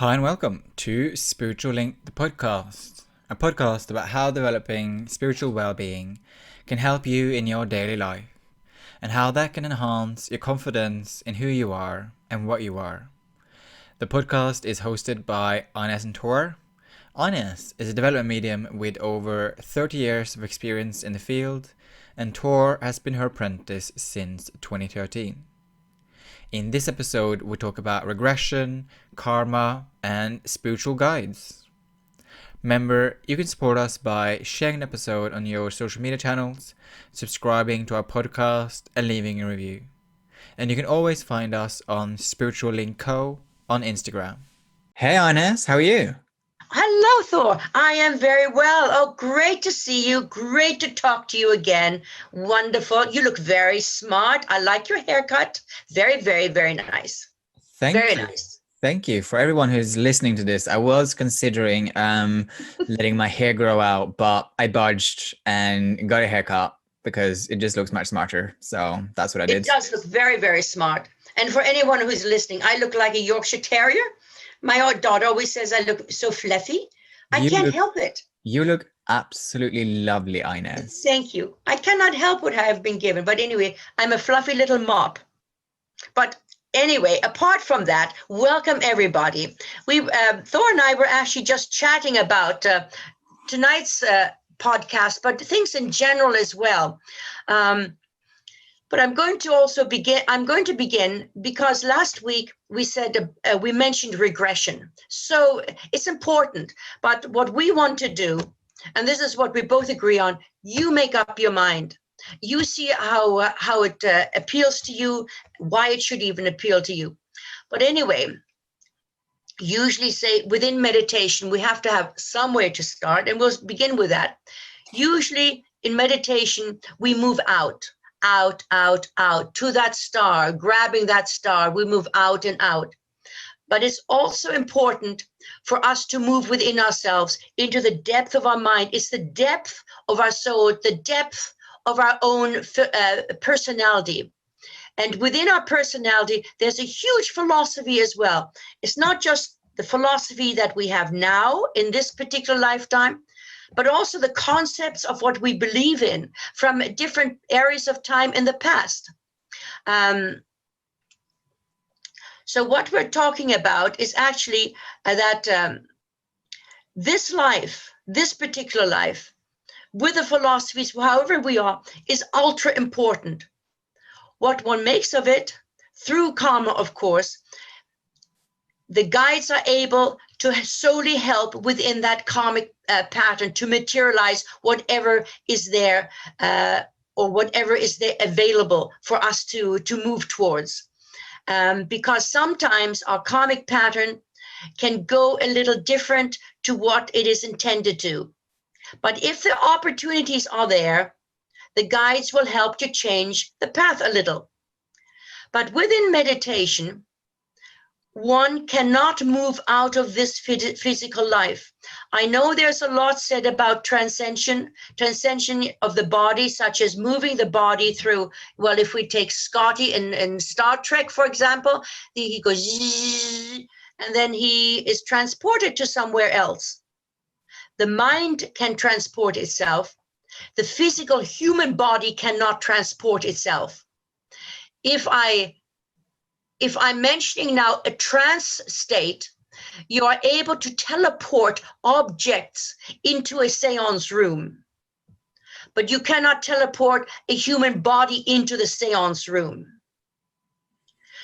Hi and welcome to Spiritual Link, the podcast, a podcast about how developing spiritual well-being can help you in your daily life and how that can enhance your confidence in who you are and what you are. The podcast is hosted by Ines and Tor. Ines is a development medium with over 30 years of experience in the field, and Tor has been her apprentice since 2013. In this episode, we talk about regression, karma, and spiritual guides. Remember, you can support us by sharing the episode on your social media channels, subscribing to our podcast, and leaving a review. And you can always find us on Spiritual Link Co. on Instagram. Hey Ines, how are you? Hello, Thor. I am very well. Oh, great to see you. Great to talk to you again. Wonderful. You look very smart. I like your haircut. Very, very, very nice. Very nice. Thank you. For everyone who's listening to this, I was considering letting my hair grow out, but I budged and got a haircut because it just looks much smarter. So that's what I did. It does look very, very smart. And for anyone who's listening, I look like a Yorkshire Terrier. My daughter always says I look so fluffy. I can't help it. You look absolutely lovely, Ines. Thank you. I cannot help what I have been given. But anyway, I'm a fluffy little mop. But anyway, apart from that, welcome everybody. Thor and I were actually just chatting about tonight's podcast, but things in general as well. But I'm going to begin because last week we said we mentioned regression. So it's important. But what we want to do, and this is what we both agree on, you make up your mind. You see how it appeals to you, why it should even appeal to you. But anyway, usually say within meditation, we have to have somewhere to start, and we'll begin with that. Usually in meditation, we move out to that star, grabbing that star, we move out and out. But it's also important for us to move within ourselves into the depth of our mind. It's the depth of our soul, the depth of our own personality. And within our personality, there's a huge philosophy as well. It's not just the philosophy that we have now in this particular lifetime, but also the concepts of what we believe in from different areas of time in the past. So what we're talking about is actually that this life, this particular life, with the philosophies, however we are, is ultra important. What one makes of it, through karma, of course, the guides are able to solely help within that karmic pattern to materialize whatever is there or whatever is there available for us to move towards. Because sometimes our karmic pattern can go a little different to what it is intended to. But if the opportunities are there, the guides will help to change the path a little. But within meditation, one cannot move out of this physical life. I know there's a lot said about transcension of the body, such as moving the body through, well, if we take Scotty in Star Trek, for example, he goes, and then he is transported to somewhere else. The mind can transport itself. The physical human body cannot transport itself. If I'm mentioning now a trance state, you are able to teleport objects into a seance room, but you cannot teleport a human body into the seance room.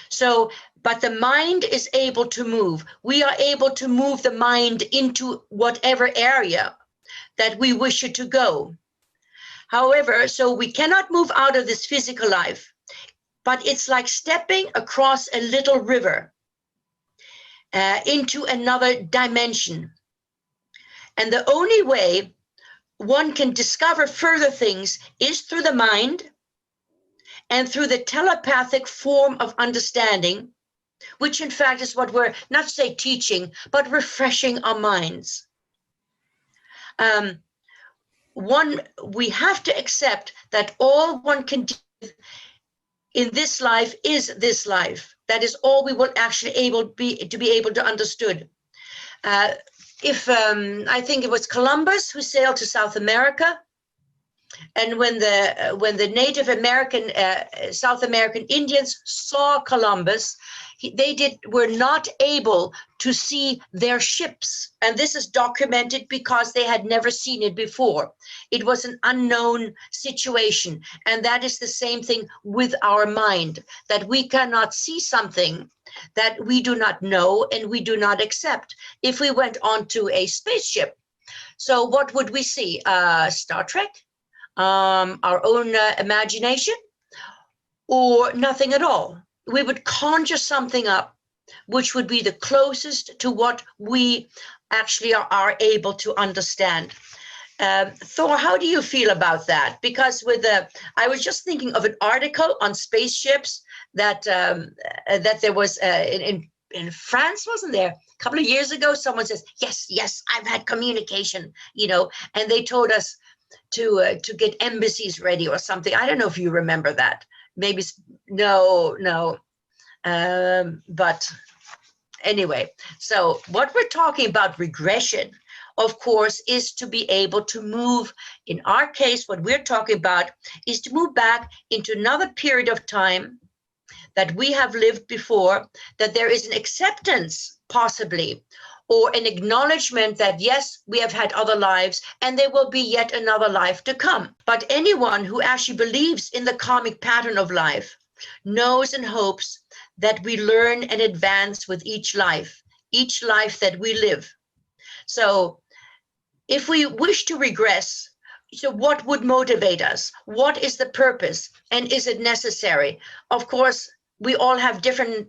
So, but the mind is able to move. We are able to move the mind into whatever area that we wish it to go. However, so we cannot move out of this physical life. But it's like stepping across a little river into another dimension. And the only way one can discover further things is through the mind and through the telepathic form of understanding, which in fact is what we're not say teaching, but refreshing our minds. We have to accept that all one can do in this life is this life. That is all we will actually be able to understood. If I think it was Columbus who sailed to South America, and when the Native American, South American Indians saw Columbus, they were not able to see their ships. And this is documented because they had never seen it before. It was an unknown situation. And that is the same thing with our mind, that we cannot see something that we do not know and we do not accept. If we went onto a spaceship, so what would we see? Star Trek? Our own imagination, or nothing at all. We would conjure something up which would be the closest to what we actually are able to understand. Thor, how do you feel about that? Because I was just thinking of an article on spaceships that there was in France, wasn't there? A couple of years ago, someone says, yes, I've had communication, and they told us to get embassies ready or something. I don't know if you remember that. Maybe no. But anyway, so what we're talking about, regression, of course, is to be able to move. In our case, what we're talking about is to move back into another period of time that we have lived before, that there is an acceptance possibly, or an acknowledgement that, yes, we have had other lives and there will be yet another life to come. But anyone who actually believes in the karmic pattern of life knows and hopes that we learn and advance with each life that we live. So if we wish to regress, so what would motivate us? What is the purpose? And is it necessary? Of course, we all have different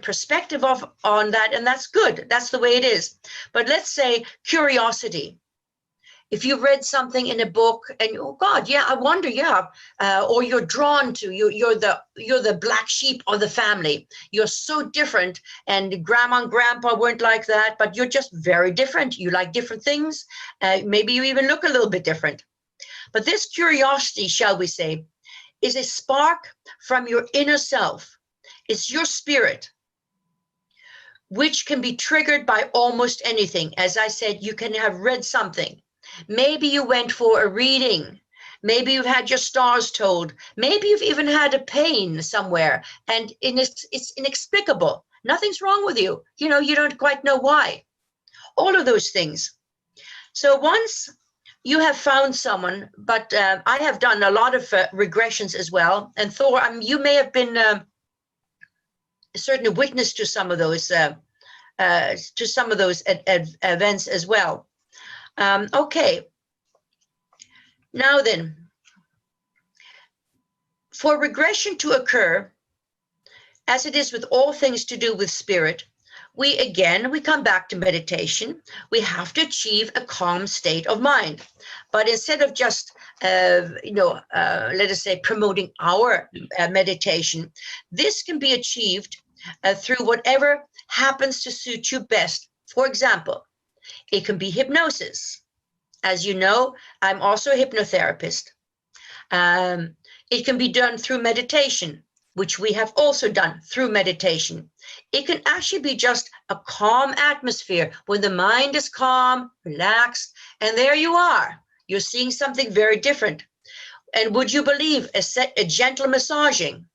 perspective on that, and that's good. That's the way it is. But let's say curiosity. If you read something in a book and, oh God, yeah, I wonder, yeah, or you're drawn to, you're the black sheep of the family. You're so different, and grandma and grandpa weren't like that, but you're just very different. You like different things. Maybe you even look a little bit different. But this curiosity, shall we say, is a spark from your inner self. It's your spirit, which can be triggered by almost anything. As I said, you can have read something. Maybe you went for a reading. Maybe you've had your stars told. Maybe you've even had a pain somewhere, and it's inexplicable. Nothing's wrong with you. You don't quite know why. All of those things. So once you have found someone, but I have done a lot of regressions as well. And Thor, you may have been certainly witness to some of those events as well. Okay. Now then, for regression to occur, as it is with all things to do with spirit, we come back to meditation. We have to achieve a calm state of mind. But instead of just, let us say, promoting our meditation, this can be achieved through whatever happens to suit you best. For example, it can be hypnosis. As you know, I'm also a hypnotherapist. It can be done through meditation, which we have also done through meditation. It can actually be just a calm atmosphere when the mind is calm, relaxed, and there you are. You're seeing something very different. And would you believe a gentle massaging,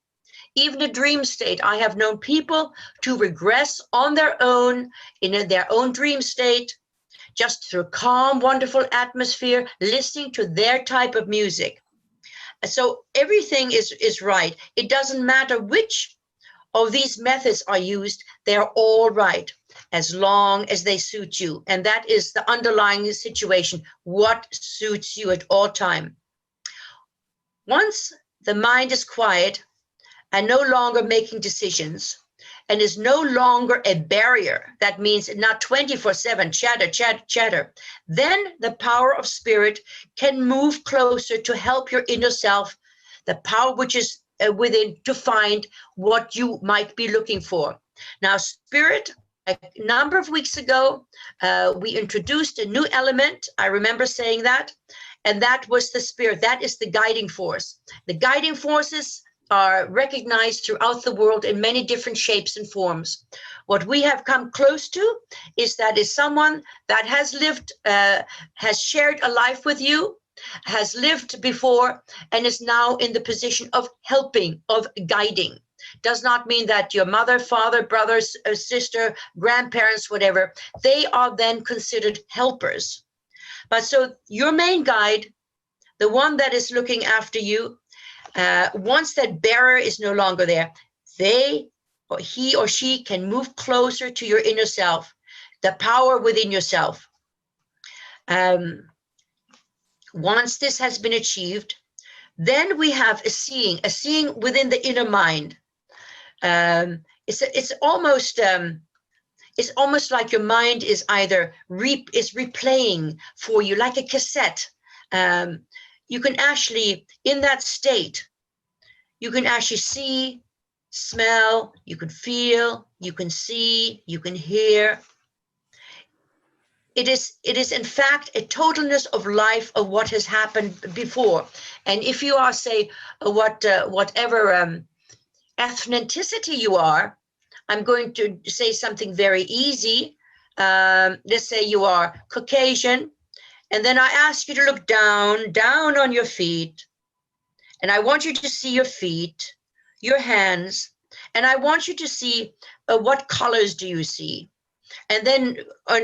even a dream state? I have known people to regress on their own, in their own dream state, just through calm, wonderful atmosphere, listening to their type of music. So everything is right. It doesn't matter which of these methods are used, they're all right, as long as they suit you. And that is the underlying situation, what suits you at all time. Once the mind is quiet and no longer making decisions, and is no longer a barrier, that means not 24/7 chatter, then the power of spirit can move closer to help your inner self, the power which is within, to find what you might be looking for. Now, spirit, a number of weeks ago, we introduced a new element. I remember saying that, and that was the spirit. That is the guiding force. The guiding forces are recognized throughout the world in many different shapes and forms. What we have come close to is that is someone that has lived, has shared a life with you, has lived before, and is now in the position of helping, of guiding. Does not mean that your mother, father, brother, sister, grandparents, whatever, they are then considered helpers. But so your main guide, the one that is looking after you, once that bearer is no longer there, he or she can move closer to your inner self, the power within yourself. Once this has been achieved, then we have a seeing within the inner mind. It's almost like your mind is either replaying for you like a cassette. You can actually, in that state, you can actually see, smell, you can feel, you can see, you can hear. It is in fact a totalness of life of what has happened before. And if you are, say, whatever ethnicity you are, I'm going to say something very easy. Let's say you are Caucasian, and then I ask you to look down on your feet, and I want you to see your feet, your hands, and I want you to see what colors do you see. And then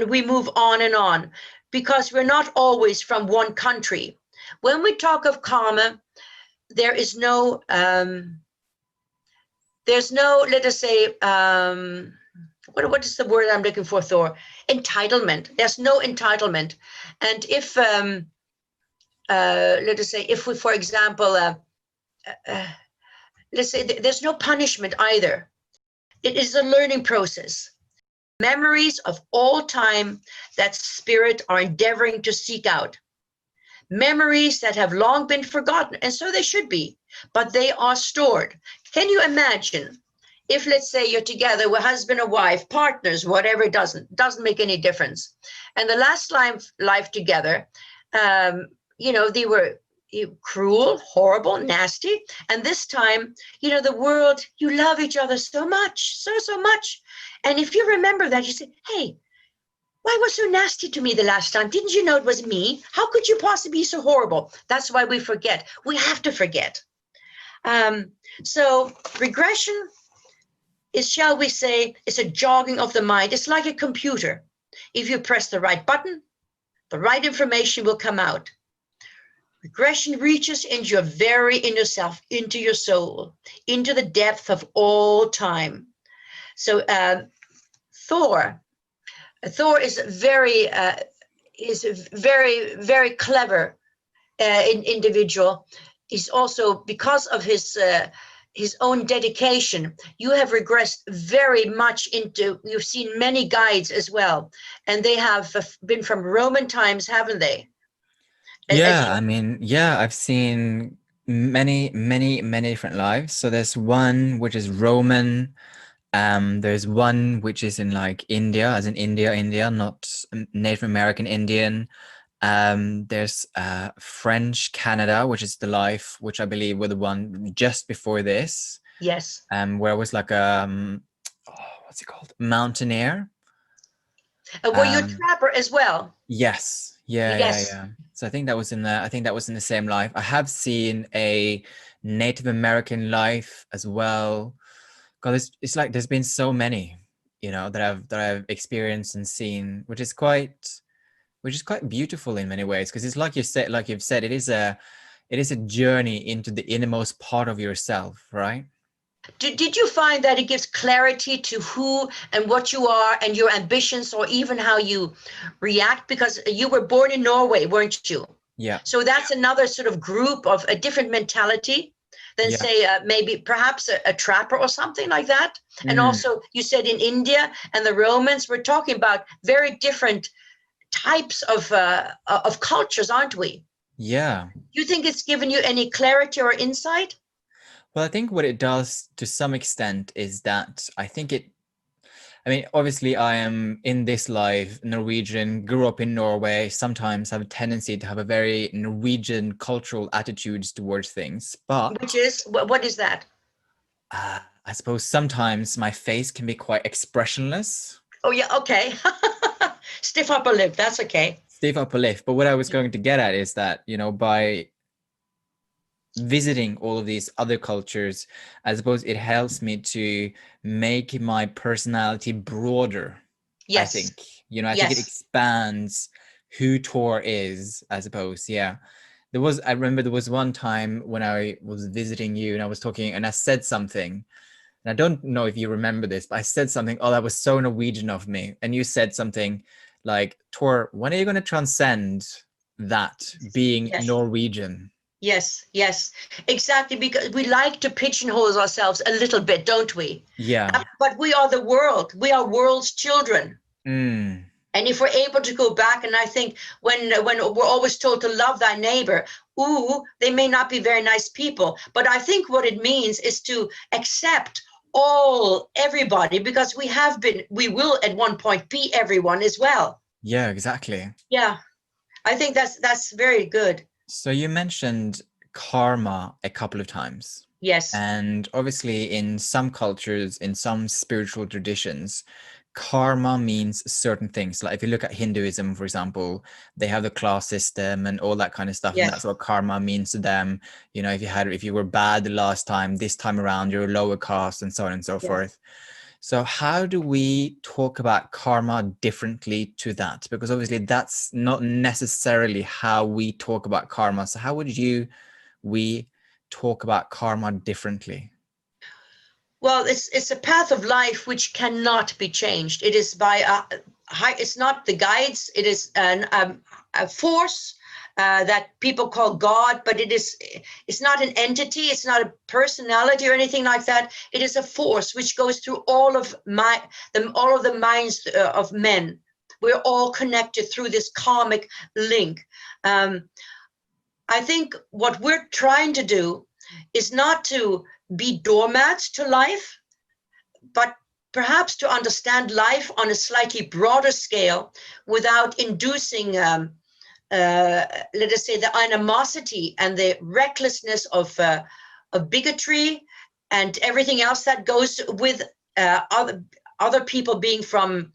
we move on, because we're not always from one country. When we talk of karma, there is no, let us say, what is the word I'm looking for, Thor? Entitlement. There's no entitlement. And if, let us say, if we, for example, let's say there's no punishment either. It is a learning process. Memories of all time that spirit are endeavoring to seek out. Memories that have long been forgotten, and so they should be, but they are stored. Can you imagine if, let's say, you're together with husband or wife, partners, whatever, it doesn't make any difference. And the last life together, they were cruel, horrible, nasty. And this time, the world, you love each other so much, so much. And if you remember that, you say, hey, why was so nasty to me the last time? Didn't you know it was me? How could you possibly be so horrible? That's why we forget. We have to forget. So regression is, shall we say, it's a jogging of the mind. It's like a computer. If you press the right button, the right information will come out. Regression reaches into your very inner self, into your soul, into the depth of all time. So Thor is very, very clever individual. He's also, because of his own dedication, you have regressed very much into, you've seen many guides as well, and they have been from Roman times, haven't they? Yeah, I mean, yeah, I've seen many, many, many different lives. So there's one which is Roman. There's one which is in like India, as in India, not Native American Indian. There's French Canada, which is the life which I believe were the one just before this. Yes. Where I was like what's it called? Mountaineer. Were you a trapper as well? Yes. Yeah. So I think that was in the same life. I have seen a Native American life as well. God, it's like there's been so many, that I've experienced and seen, which is quite beautiful in many ways, because it's like you've said, it is a journey into the innermost part of yourself, right? Did you find that it gives clarity to who and what you are and your ambitions, or even how you react? Because you were born in Norway, weren't you? Yeah. So that's another sort of group of a different mentality than, say, maybe perhaps a trapper or something like that. And also, you said in India and the Romans, we're talking about very different types of cultures, aren't we? Yeah. Do you think it's given you any clarity or insight? Well, I think what it does to some extent is that obviously I am in this life Norwegian, grew up in Norway, sometimes have a tendency to have a very Norwegian cultural attitudes towards things. But Which is, what is that? I suppose sometimes my face can be quite expressionless. Oh yeah, okay. Stiff upper lip, that's okay. Stiff upper lip. But what I was going to get at is that, by visiting all of these other cultures, I suppose it helps me to make my personality broader. I Yes, think, I think it yes. expands who Tor is, I suppose. Yeah. I remember there was one time when I was visiting you and I was talking and I said something. And I don't know if you remember this, but I said something, oh, that was so Norwegian of me. And you said something like, Tor, when are you going to transcend that being Yes. Norwegian? Yes, yes, exactly. Because we like to pigeonhole ourselves a little bit, don't we? Yeah. But we are the world. We are world's children. Mm. And if we're able to go back, and I think when we're always told to love thy neighbor, ooh, they may not be very nice people, but I think what it means is to accept everybody, because we will at one point be everyone as well. Yeah, exactly. Yeah, I think that's very good. So you mentioned karma a couple of times. Yes, And obviously, in some cultures, in some spiritual traditions, karma means certain things. Like if you look at Hinduism, for example, they have the class system and all that kind of stuff, and yes. that's what karma means to them. If you were bad the last time, this time around you're a lower caste, and so on and so Yes. forth. So how do we talk about karma differently to that? Because obviously that's not necessarily how we talk about karma. So how would we talk about karma differently? Well, it's a path of life which cannot be changed. It is by it's not the guides. It is a force that people call God, but it's not an entity. It's not a personality or anything like that. It is a force which goes through all of the minds of men. We're all connected through this karmic link. Um, I think what we're trying to do is not to be doormats to life, but perhaps to understand life on a slightly broader scale without inducing, let us say, the animosity and the recklessness of bigotry and everything else that goes with other people being from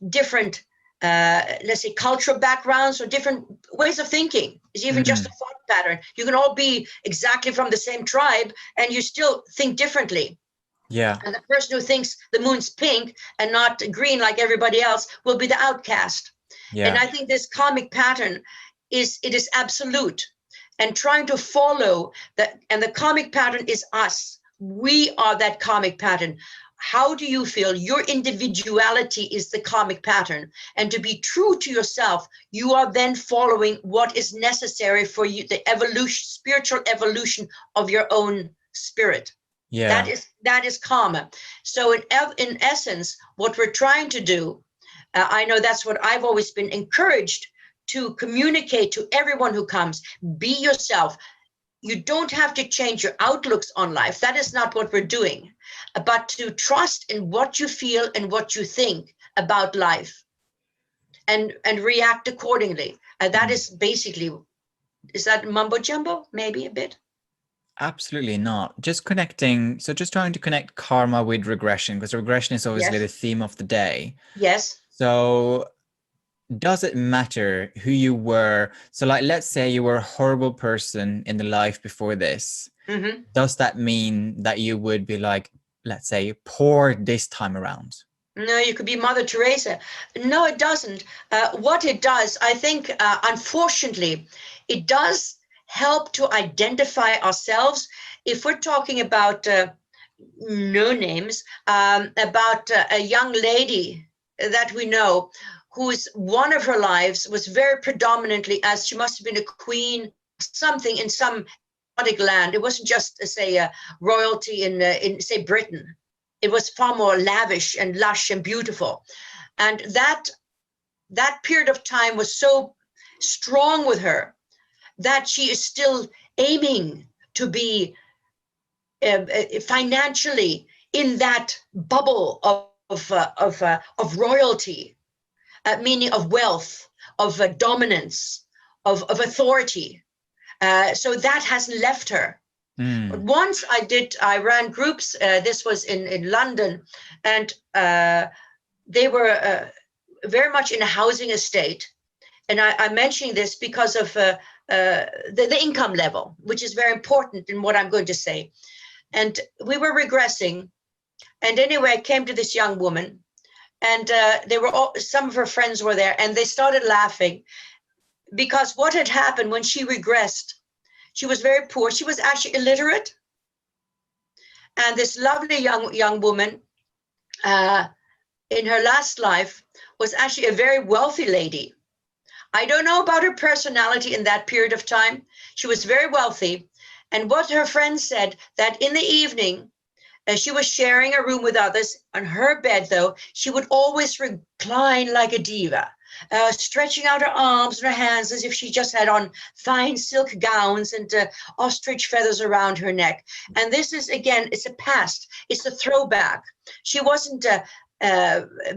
different, let's say, cultural backgrounds or different ways of thinking. It's even just a Mm, thought pattern. You can all be exactly from the same tribe and you still think differently. yeah, And the person who thinks the moon's pink and not green like everybody else will be the outcast. And yeah, I think this karmic pattern is absolute. And trying to follow that, and the karmic pattern is us. We are that karmic pattern. How do you feel? Your individuality is the karmic pattern. And to be true to yourself, you are then following what is necessary for you, the evolution, spiritual evolution of your own spirit. yeah, That is karma. So in essence, what we're trying to do, I know that's what I've always been encouraged to communicate to everyone who comes. Be yourself. You don't have to change your outlooks on life. That is not what we're doing. But to trust in what you feel and what you think about life, and react accordingly. That mm. is basically, is that mumbo jumbo? Maybe a bit. Absolutely not. Just connecting, so just trying to connect karma with regression, because regression is obviously the Yes. theme of the day. Yes. So does it matter who you were? So like let's say you were a horrible person in the life before this. Mm-hmm. Does that mean that you would be like, let's say, poor this time around? No, you could be Mother Teresa. No, it doesn't. What it does, I think, unfortunately, it does help to identify ourselves. If we're talking about no names, about a young lady that we know whose one of her lives was very predominantly, as she must have been a queen, something in some exotic land. It wasn't just, say, royalty in say, Britain. It was far more lavish and lush and beautiful. And that period of time was so strong with her that she is still aiming to be financially in that bubble of royalty, meaning of wealth, of dominance, of authority. So that hasn't left her. But Mm. once I ran groups, this was in London, and they were very much in a housing estate. And I'm mentioning this because of the income level, which is very important in what I'm going to say. And we were regressing. And anyway, I came to this young woman, and some of her friends were there, and they started laughing because what had happened when she regressed, she was very poor. She was actually illiterate. And this lovely young woman in her last life was actually a very wealthy lady. I don't know about her personality in that period of time. She was very wealthy. And what her friends said, that in the evening, she was sharing a room with others. On her bed, though, she would always recline like a diva, stretching out her arms and her hands as if she just had on fine silk gowns and ostrich feathers around her neck. And this is, again, it's a past. It's a throwback. She wasn't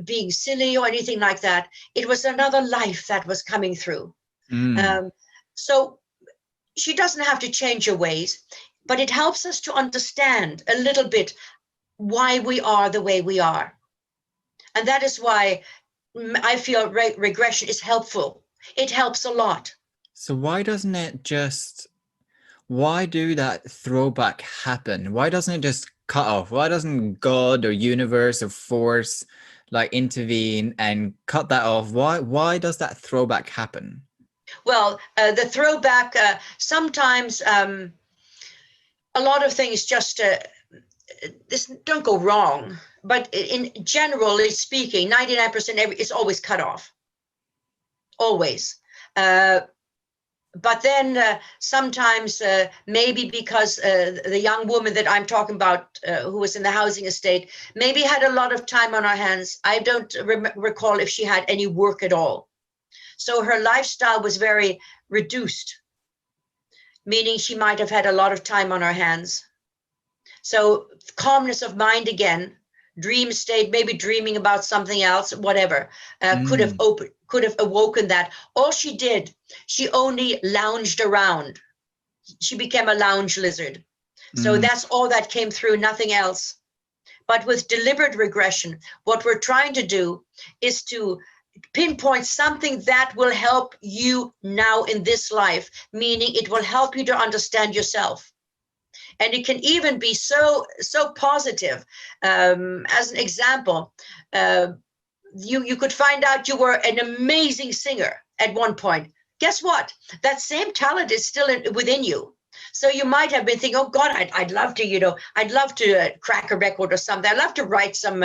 being silly or anything like that. It was another life that was coming through. Mm. So she doesn't have to change her ways, but it helps us to understand a little bit why we are the way we are. And that is why I feel regression is helpful. It helps a lot. So why do that throwback happen? Why doesn't it just cut off? Why doesn't God or universe or force like intervene and cut that off? Why does that throwback happen? Well, the throwback, sometimes a lot of things just this don't go wrong, but in generally speaking, 99% is always cut off, always. But then sometimes maybe because the young woman that I'm talking about, who was in the housing estate, maybe had a lot of time on her hands. I don't recall if she had any work at all. So her lifestyle was very reduced, meaning she might have had a lot of time on her hands. So calmness of mind again, dream state, maybe dreaming about something else, whatever, could have awoken that. All she did, she only lounged around. She became a lounge lizard. So that's all that came through, nothing else. But with deliberate regression, what we're trying to do is to pinpoint something that will help you now in this life, meaning it will help you to understand yourself. And it can even be so positive. As an example, you could find out you were an amazing singer at one point. Guess what? That same talent is still within you. So you might have been thinking, oh God, I'd love to, I'd love to crack a record or something. I'd love to write some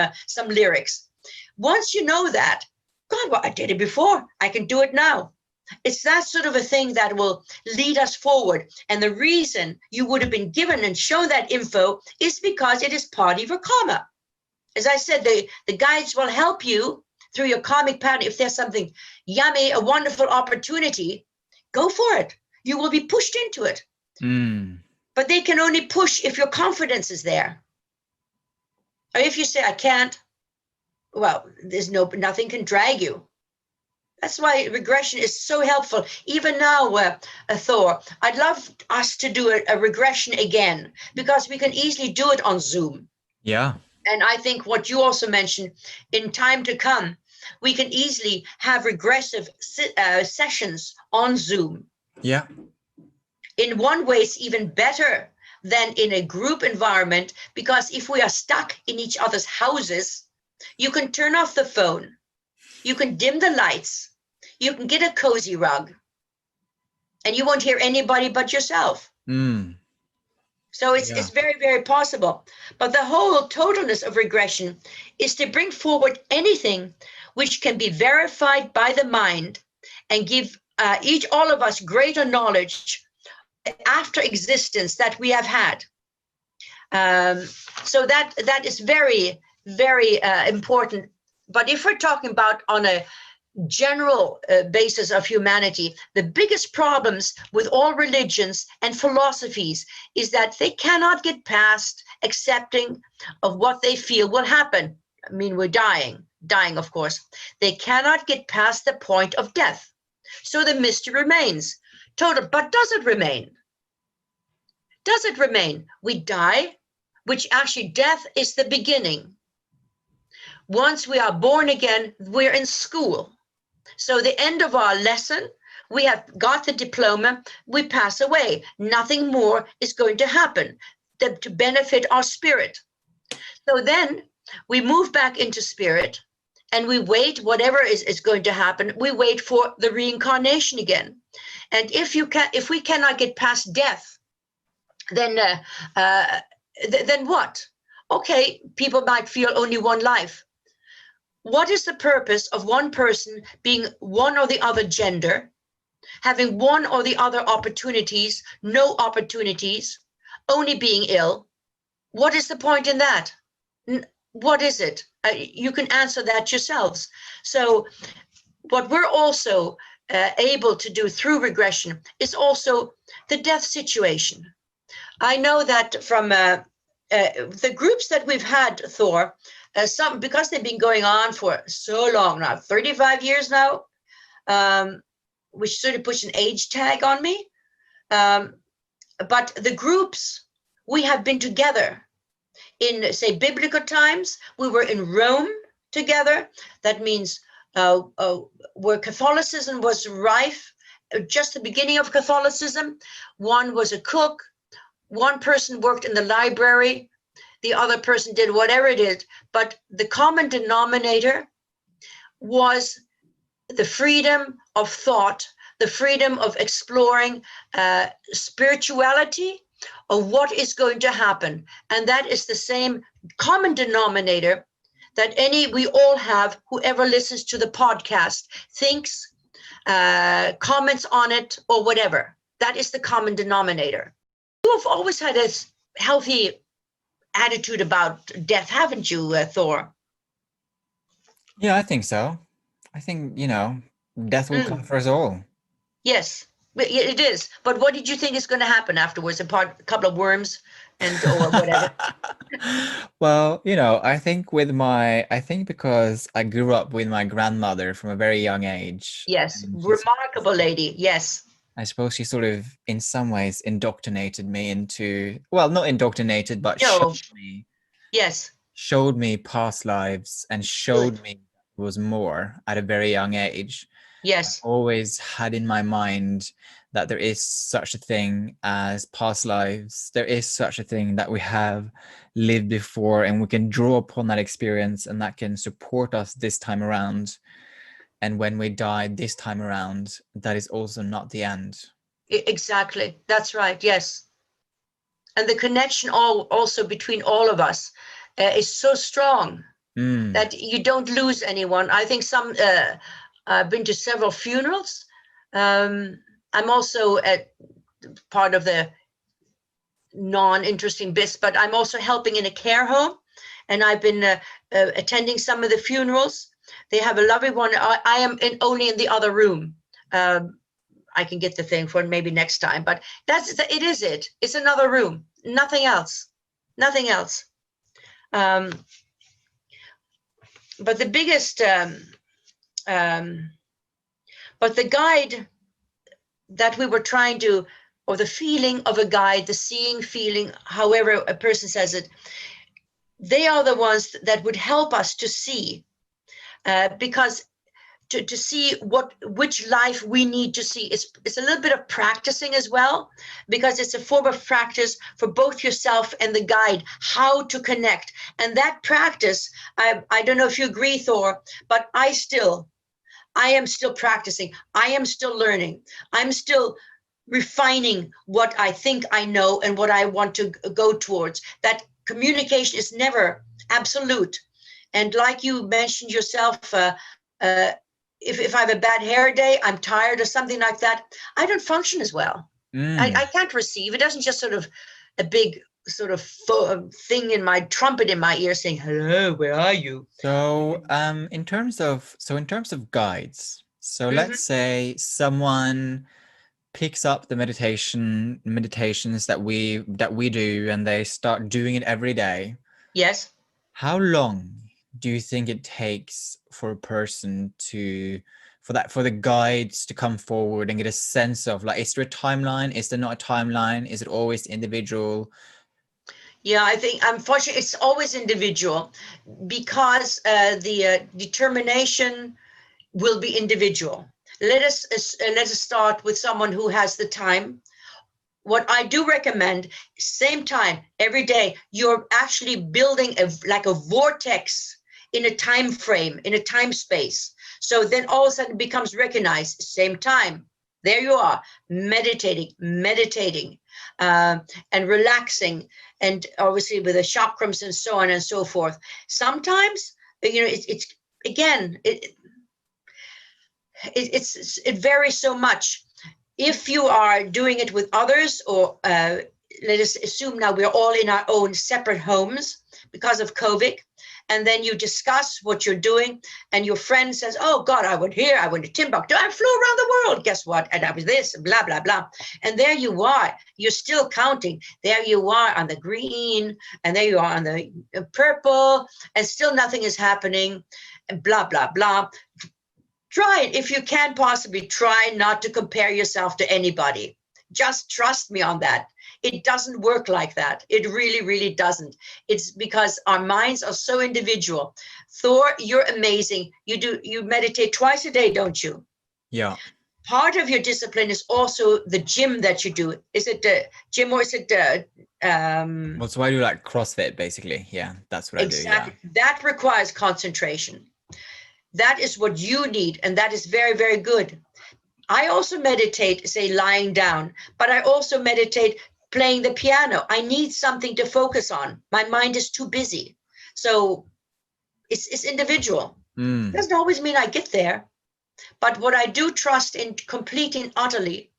lyrics. Once you know that, God, well, I did it before. I can do it now. It's that sort of a thing that will lead us forward. And the reason you would have been given and shown that info is because it is part of your karma. As I said, the guides will help you through your karmic pattern. If there's something yummy, a wonderful opportunity, go for it. You will be pushed into it. But they can only push if your confidence is there. Or if you say, I can't, well, nothing can drag you. That's why regression is so helpful. Even now, Thor, I'd love us to do a regression again, because we can easily do it on Zoom. Yeah. And I think what you also mentioned, in time to come, we can easily have regressive sessions on Zoom. Yeah. In one way, it's even better than in a group environment, because if we are stuck in each other's houses, you can turn off the phone. You can dim the lights, you can get a cozy rug, and you won't hear anybody but yourself. So it's very, very possible. But the whole totalness of regression is to bring forward anything which can be verified by the mind and give all of us greater knowledge after existence that we have had. So that is very, very important. But if we're talking about on a general basis of humanity, the biggest problems with all religions and philosophies is that they cannot get past accepting of what they feel will happen. I mean, we're dying, of course. They cannot get past the point of death. So the mystery remains total. But does it remain? Does it remain? We die, which actually death is the beginning. Once we are born again, we're in school. So the end of our lesson, we have got the diploma, we pass away. Nothing more is going to happen to benefit our spirit. So then we move back into spirit and we wait, whatever is going to happen, we wait for the reincarnation again. And if we cannot get past death, then what? Okay, people might feel only one life. What is the purpose of one person being one or the other gender, having one or the other opportunities, no opportunities, only being ill? What is the point in that? What is it? You can answer that yourselves. So what we're also able to do through regression is also the death situation. I know that from the groups that we've had, Thor, some, because they've been going on for so long now, 35 years now, which sort of puts an age tag on me. But the groups, we have been together. In, say, biblical times, we were in Rome together. That means where Catholicism was rife, just the beginning of Catholicism. One was a cook, one person worked in the library, the other person did whatever it is, but the common denominator was the freedom of thought, the freedom of exploring spirituality, of what is going to happen. And that is the same common denominator that we all have, whoever listens to the podcast, thinks, comments on it, or whatever. That is the common denominator. You have always had a healthy attitude about death, haven't you, Thor? Yeah, I think so. I think, death will come for us all. Yes, it is. But what did you think is going to happen afterwards? A couple of worms or whatever. Well, I think because I grew up with my grandmother from a very young age, Yes, and remarkable lady. Yes. I suppose she sort of, in some ways, indoctrinated me into, well, not indoctrinated, but No. Yes. showed me past lives and showed Good. me there was more at a very young age. Yes. Always had in my mind that there is such a thing as past lives. There is such a thing that we have lived before, and we can draw upon that experience, and that can support us this time around. And when we die this time around, that is also not the end. Exactly. That's right. Yes. And the connection also between all of us is so strong that you don't lose anyone. I think I've been to several funerals. I'm also at part of the non-interesting bits, but I'm also helping in a care home, and I've been attending some of the funerals. They have a lovely one. I am only in the other room. I can get the thing for maybe next time, but it's another room, nothing else. But the biggest but the guide that we were trying to, or the feeling of a guide, the seeing feeling, however a person says it, they are the ones that would help us to see, because to see which life we need to see. It's a little bit of practicing as well, because it's a form of practice for both yourself and the guide, how to connect. And that practice, I don't know if you agree, Thor, but I am still practicing. I am still learning. I'm still refining what I think I know and what I want to go towards. That communication is never absolute. And like you mentioned yourself, if I have a bad hair day, I'm tired or something like that, I don't function as well. I can't receive. It doesn't just sort of a big sort of thing in my trumpet in my ear saying, hello, where are you? So, in terms of guides, so let's say someone picks up the meditations that we do, and they start doing it every day. Yes. How long do you think it takes for a person to, for the guides to come forward and get a sense of, like, is there a timeline? Is there not a timeline? Is it always individual? Yeah, I think unfortunately it's always individual, because the determination will be individual. Let us start with someone who has the time. What I do recommend, same time every day, you're actually building like a vortex in a time frame, in a time space. So then all of a sudden it becomes recognized, same time. There you are, meditating, and relaxing, and obviously with the chakrams and so on and so forth. Sometimes, it's again, it varies so much. If you are doing it with others, or let us assume now we're all in our own separate homes because of COVID, and then you discuss what you're doing, and your friend says, oh God, I went here, I went to Timbuktu, I flew around the world, guess what, and I was this, blah, blah, blah. And there you are, you're still counting. There you are on the green, and there you are on the purple, and still nothing is happening, and blah, blah, blah. Try it. If you can possibly, try not to compare yourself to anybody. Just trust me on that. It doesn't work like that. It really, really doesn't. It's because our minds are so individual. Thor, you're amazing. You meditate twice a day, don't you? Yeah. Part of your discipline is also the gym that you do. Is it the gym, or is it Well, so I do like CrossFit, basically. Yeah, that's what exactly. I do. That requires concentration. That is what you need, and that is very, very good. I also meditate, say, lying down, but I also meditate playing the piano. I need something to focus on. My mind is too busy. So it's individual. Mm. Doesn't always mean I get there. But what I do trust in completely and utterly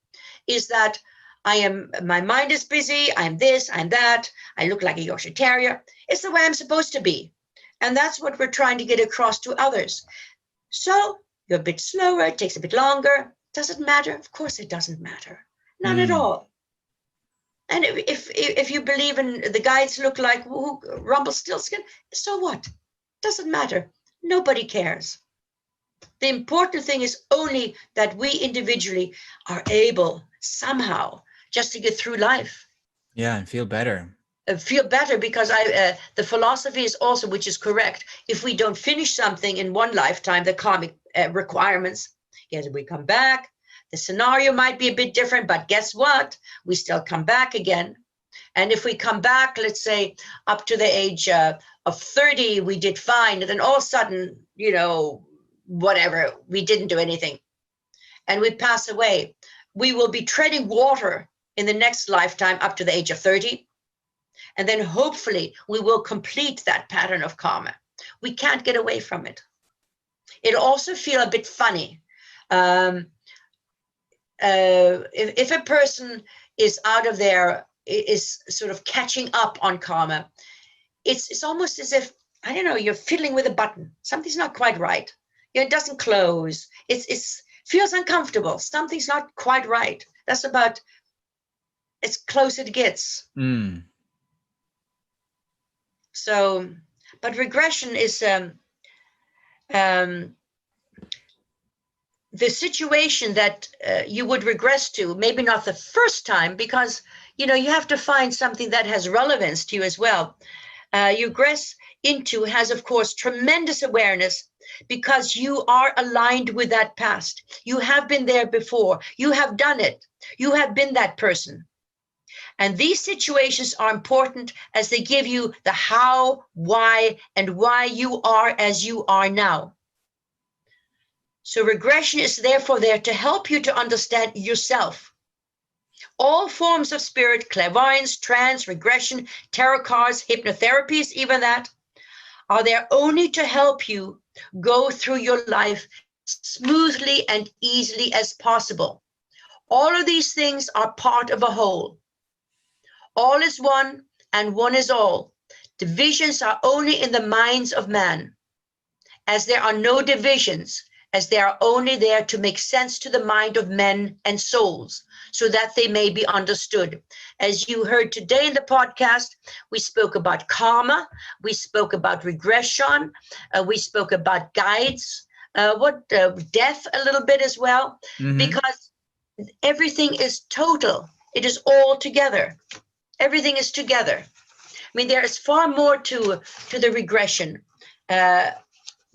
is that my mind is busy, I'm this, I'm that, I look like a Yorkshire Terrier. It's the way I'm supposed to be. And that's what we're trying to get across to others. So you're a bit slower, it takes a bit longer. Does it matter? Of course it doesn't matter. None at all. And if you believe in the guys look like Rumpelstiltskin, so what? Doesn't matter. Nobody cares. The important thing is only that we individually are able somehow just to get through life. Yeah, and feel better. Feel better, because the philosophy is also, which is correct, if we don't finish something in one lifetime, the karmic requirements, yes, we come back. The scenario might be a bit different, but guess what? We still come back again. And if we come back, let's say up to the age of 30, we did fine. And then all of a sudden, whatever, we didn't do anything. And we pass away. We will be treading water in the next lifetime up to the age of 30. And then hopefully we will complete that pattern of karma. We can't get away from it. It'll also feel a bit funny. If a person is out of there, is sort of catching up on karma, it's almost as if, I don't know, you're fiddling with a button. Something's not quite right. It doesn't close. It feels uncomfortable. Something's not quite right. That's about as close it gets. So, but regression is the situation that you would regress to, maybe not the first time, because you have to find something that has relevance to you as well. You regress into has, of course, tremendous awareness, because you are aligned with that past. You have been there before. You have done it. You have been that person. And these situations are important, as they give you the how, why, and why you are as you are now. So regression is therefore there to help you to understand yourself. All forms of spirit, clairvoyance, trance, regression, tarot cards, hypnotherapies, even that, are there only to help you go through your life smoothly and easily as possible. All of these things are part of a whole. All is one, and one is all. Divisions are only in the minds of man. As there are no divisions, as they are only there to make sense to the mind of men and souls, so that they may be understood. As you heard today in the podcast, we spoke about karma, we spoke about regression, we spoke about guides, death a little bit as well, because everything is total. It is all together. Everything is together. I mean, there is far more to the regression.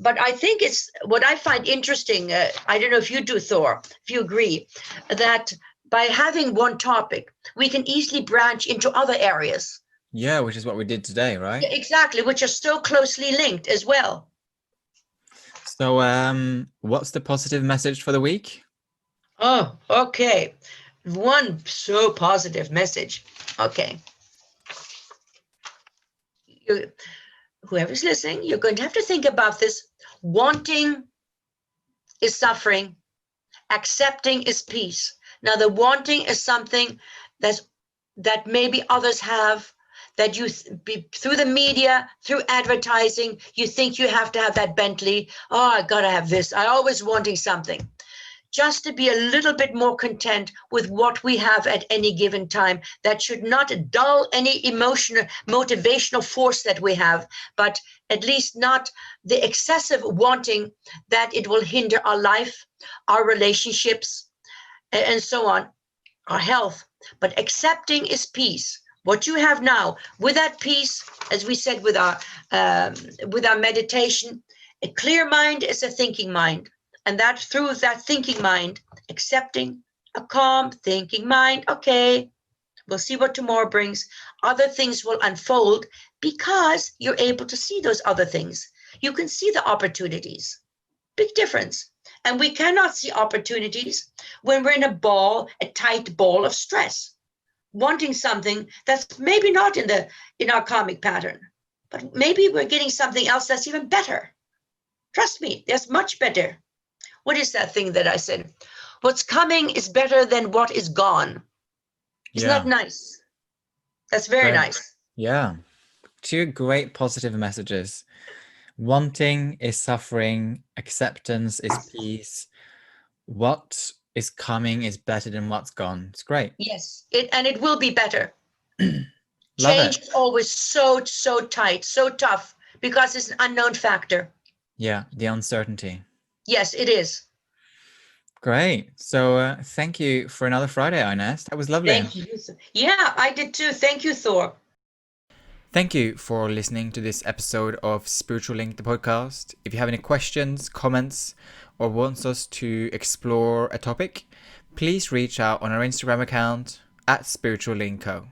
But I think it's what I find interesting. I don't know if you do, Thor, if you agree, that by having one topic, we can easily branch into other areas. Yeah, which is what we did today, right? Yeah, exactly, which are so closely linked as well. So, what's the positive message for the week? Oh, okay. One so positive message. Okay. Whoever's listening, you're going to have to think about this. Wanting is suffering. Accepting is peace. Now, the wanting is something that maybe others have, that you through the media, through advertising, you think you have to have that Bentley. Oh, I gotta have this. I always wanting something. Just to be a little bit more content with what we have at any given time. That should not dull any emotional, motivational force that we have, but at least not the excessive wanting that it will hinder our life, our relationships, and so on, our health. But accepting is peace. What you have now, with that peace, as we said with our meditation, a clear mind is a thinking mind. And that through that thinking mind, accepting a calm thinking mind, okay, we'll see what tomorrow brings. Other things will unfold because you're able to see those other things. You can see the opportunities. Big difference. And we cannot see opportunities when we're in a tight ball of stress, wanting something that's maybe not in our karmic pattern, but maybe we're getting something else that's even better. Trust me, there's much better. What is that thing that I said? What's coming is better than what is gone. Isn't that nice? That's very nice. Yeah. Two great positive messages. Wanting is suffering. Acceptance is peace. What is coming is better than what's gone. It's great. Yes, it will be better. Love Change it. is always so tight, so tough, because it's an unknown factor. Yeah, the uncertainty. Yes, it is. Great. So thank you for another Friday, Ines. That was lovely. Thank you. Yeah, I did too. Thank you, Thor. Thank you for listening to this episode of Spiritual Link, the podcast. If you have any questions, comments, or wants us to explore a topic, please reach out on our Instagram account @SpiritualLinkCo.